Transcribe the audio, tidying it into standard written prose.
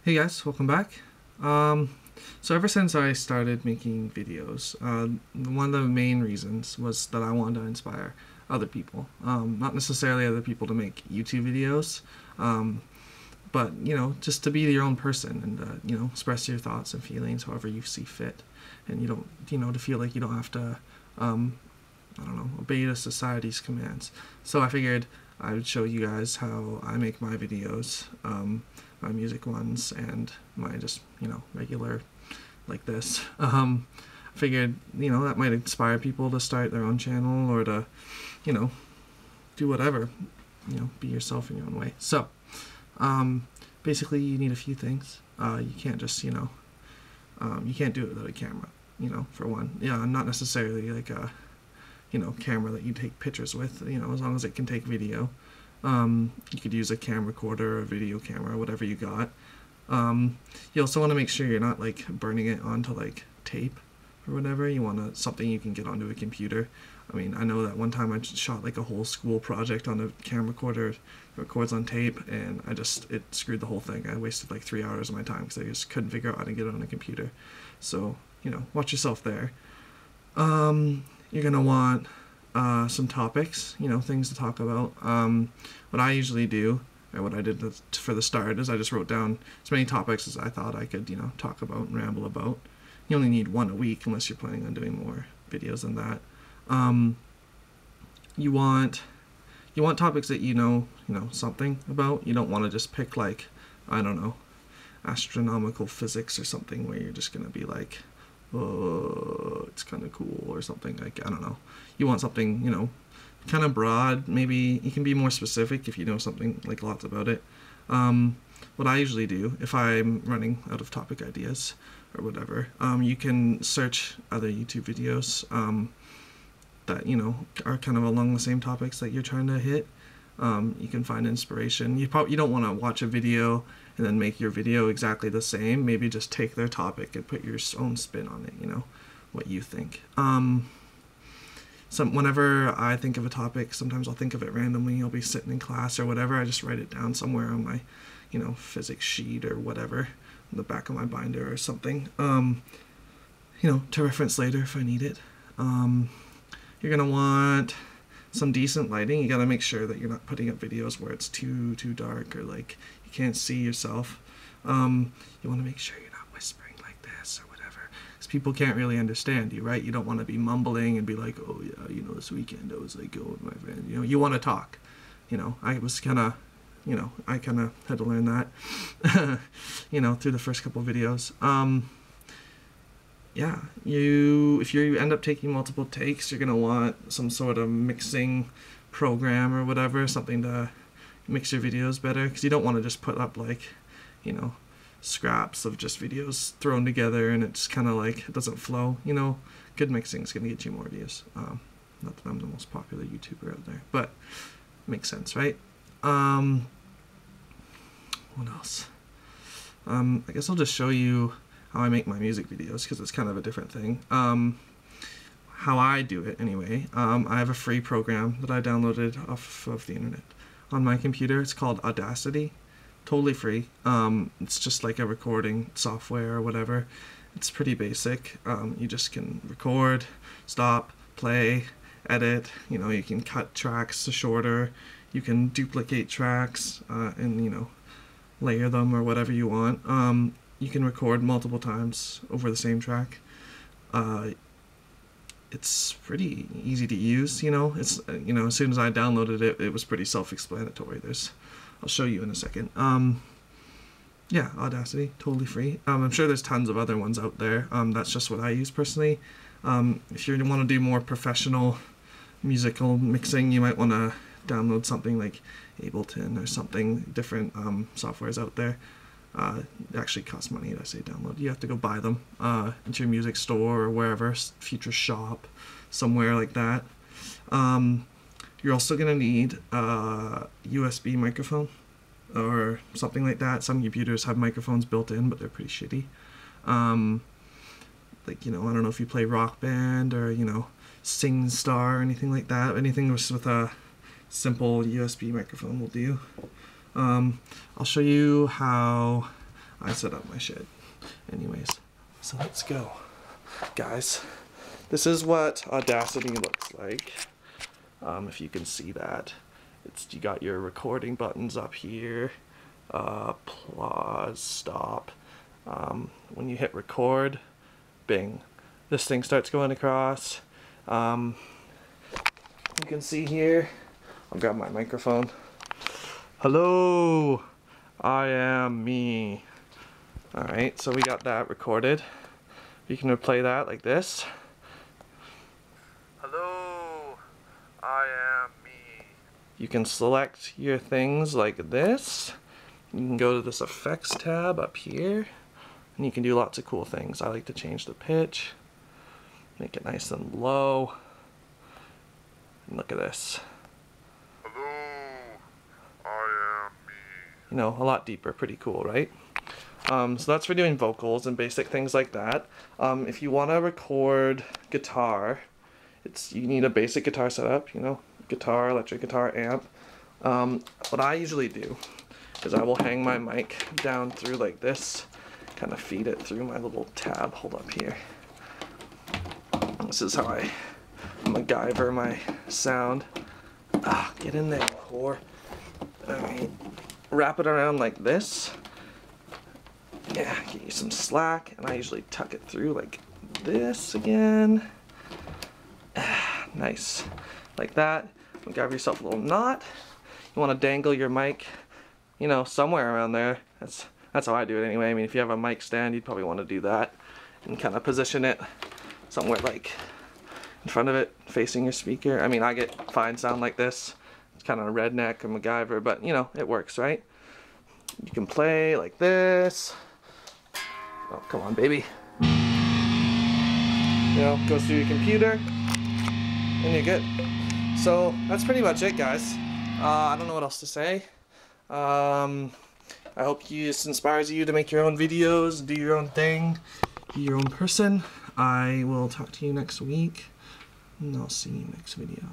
Hey guys, welcome back. So ever since I started making videos, one of the main reasons was that I wanted to inspire other people. Not necessarily other people to make YouTube videos, but just to be your own person and express your thoughts and feelings however you see fit, and you don't to feel like you don't have to I don't know, obey the society's commands. So I figured I would show you guys how I make my videos, my music ones, and my just, regular like this. I figured, that might inspire people to start their own channel or to, do whatever, be yourself in your own way. So, basically you need a few things. You can't just, you can't do it without a camera, for one. Yeah, not necessarily like a camera that you take pictures with, as long as it can take video. You could use a camcorder or a video camera, whatever you got. You also want to make sure you're not like burning it onto like tape or whatever. You want something you can get onto a computer. I mean, I know that one time I shot like a whole school project on a camcorder that records on tape, and it screwed the whole thing. I wasted like 3 hours of my time because I just couldn't figure out how to get it on a computer. So, watch yourself there. You're going to want some topics, things to talk about. What I usually do, or what I did for the start, is I just wrote down as many topics as I thought I could, talk about and ramble about. You only need one a week unless you're planning on doing more videos than that. You want topics that you know something about. You don't want to just pick like, I don't know, astronomical physics or something where you're just going to be like, oh, it's kind of cool or something. Like, I don't know. You want something, kind of broad. Maybe you can be more specific if you know something like lots about it. What I usually do if I'm running out of topic ideas or whatever, you can search other YouTube videos that are kind of along the same topics that you're trying to hit. You can find inspiration. You don't want to watch a video and then make your video exactly the same. Maybe just take their topic and put your own spin on it, what you think. Whenever I think of a topic, sometimes I'll think of it randomly. I'll be sitting in class or whatever. I just write it down somewhere on my, physics sheet or whatever, in the back of my binder or something, to reference later if I need it. You're going to want some decent lighting. You got to make sure that you're not putting up videos where it's too dark or like you can't see yourself. You want to make sure you're not whispering like this or whatever, because people can't really understand you, right? You don't want to be mumbling and be like, oh yeah, this weekend I was like going with my friend. You want to talk. I was kind of, I kind of had to learn that, through the first couple of videos. Yeah, if you end up taking multiple takes, you're gonna want some sort of mixing program or whatever, something to mix your videos better, because you don't want to just put up like, scraps of just videos thrown together and it's kind of like it doesn't flow. Good mixing is gonna get you more views. Not that I'm the most popular YouTuber out there, but makes sense, right? What else? I guess I'll just show you how I make my music videos, because it's kind of a different thing. How I do it anyway. I have a free program that I downloaded off of the internet on my computer. It's called Audacity. Totally free. It's just like a recording software or whatever. It's pretty basic. You just can record, stop, play, edit. You can cut tracks to shorter. You can duplicate tracks and layer them or whatever you want. You can record multiple times over the same track. It's pretty easy to use. It's as soon as I downloaded it, it was pretty self-explanatory. I'll show you in a second. Yeah, Audacity, totally free. I'm sure there's tons of other ones out there. That's just what I use personally. If you want to do more professional musical mixing, you might want to download something like Ableton or something. Different softwares out there. It actually costs money. I say download. You have to go buy them into your music store or wherever, Future Shop, somewhere like that. You're also going to need a USB microphone or something like that. Some computers have microphones built in, but they're pretty shitty. Like, I don't know if you play Rock Band or, SingStar or anything like that. Anything with a simple USB microphone will do. I'll show you how I set up my shit. Anyways, so let's go. Guys, this is what Audacity looks like. If you can see that. You got your recording buttons up here. Pause, stop. When you hit record, bing. This thing starts going across. You can see here, I'll grab my microphone. Hello, I am me. Alright, so we got that recorded. You can replay that like this. Hello, I am me. You can select your things like this. You can go to this effects tab up here, and you can do lots of cool things. I like to change the pitch, make it nice and low. And look at this. Hello, I am me. You know, a lot deeper, pretty cool, right? So that's for doing vocals and basic things like that. If you want to record guitar, you need a basic guitar setup, you know, guitar, electric guitar, amp. What I usually do is I will hang my mic down through like this, kind of feed it through my little tab, hold up here. This is how I MacGyver my sound. Get in there, whore. Alright, wrap it around like this. Yeah, get you some slack, and I usually tuck it through like this again. Nice. Like that. Grab yourself a little knot. You want to dangle your mic, you know, somewhere around there. That's how I do it anyway. I mean, if you have a mic stand, you'd probably want to do that. And kind of position it somewhere like in front of it, facing your speaker. I mean, I get fine sound like this. It's kind of redneck or MacGyver, but you know, it works, right? You can play like this. Oh, come on, baby. You know, goes through your computer, and you're good. So that's pretty much it, guys. I don't know what else to say. I hope this inspires you to make your own videos, do your own thing, be your own person. I will talk to you next week, and I'll see you next video.